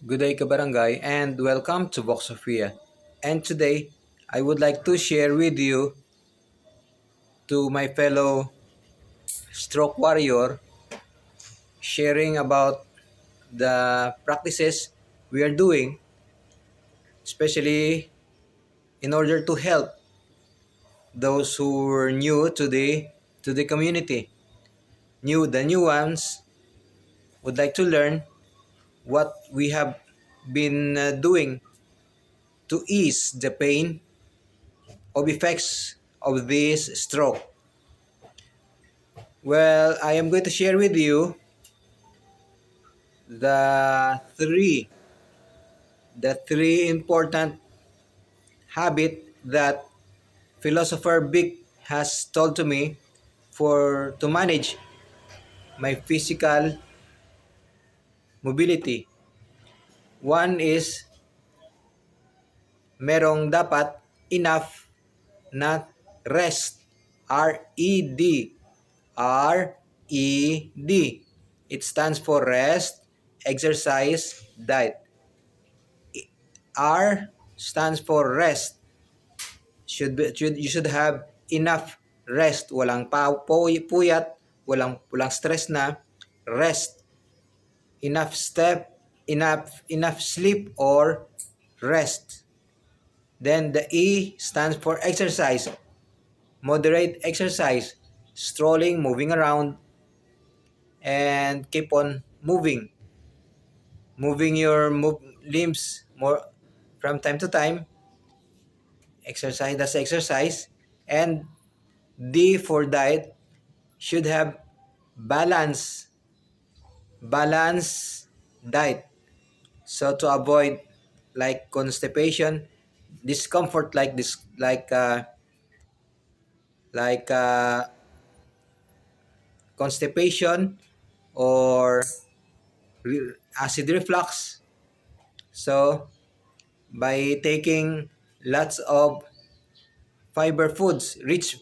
Good day, Kabarangay, and welcome to Vox Sofia. And today, I would like to share with you to my fellow stroke warrior, sharing about the practices we are doing, especially in order to help those who were new to the community. The new ones would like to learn what we have been doing to ease the pain of effects of this stroke. Well, I am going to share with you the three important habit that philosopher Vic has told to me for to manage my physical mobility. One is merong dapat enough na rest. R-E-D. R-E-D. It stands for rest, exercise, diet. R stands for rest. You should have enough rest. Walang puyat, walang stress na. Rest. Enough sleep or rest. Then the E stands for exercise. Moderate exercise, strolling, moving around, and keep on moving. Moving your limbs more from time to time. Exercise, that's exercise. And D for diet, should have balance diet. So to avoid like constipation, discomfort like this, like constipation or acid reflux. So by taking lots of fiber rich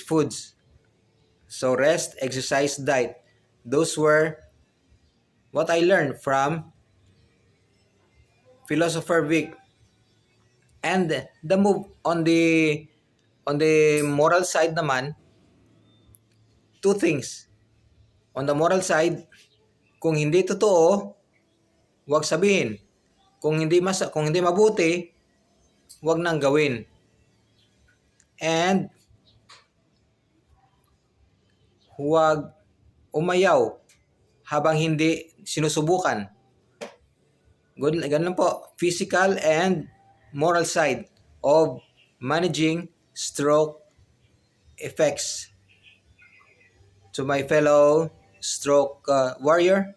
foods. So rest, exercise, diet. Those were what I learned from philosopher Vic. And the move on the moral side naman, two things. On the moral side, kung hindi totoo, huwag sabihin. Kung hindi mabuti, huwag nang gawin. And huwag umayaw habang hindi sinusubukan. Ganun po, physical and moral side of managing stroke effects. To my fellow stroke warrior,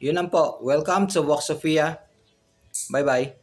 yun lang po. Welcome to Vox Sofia. Bye-bye.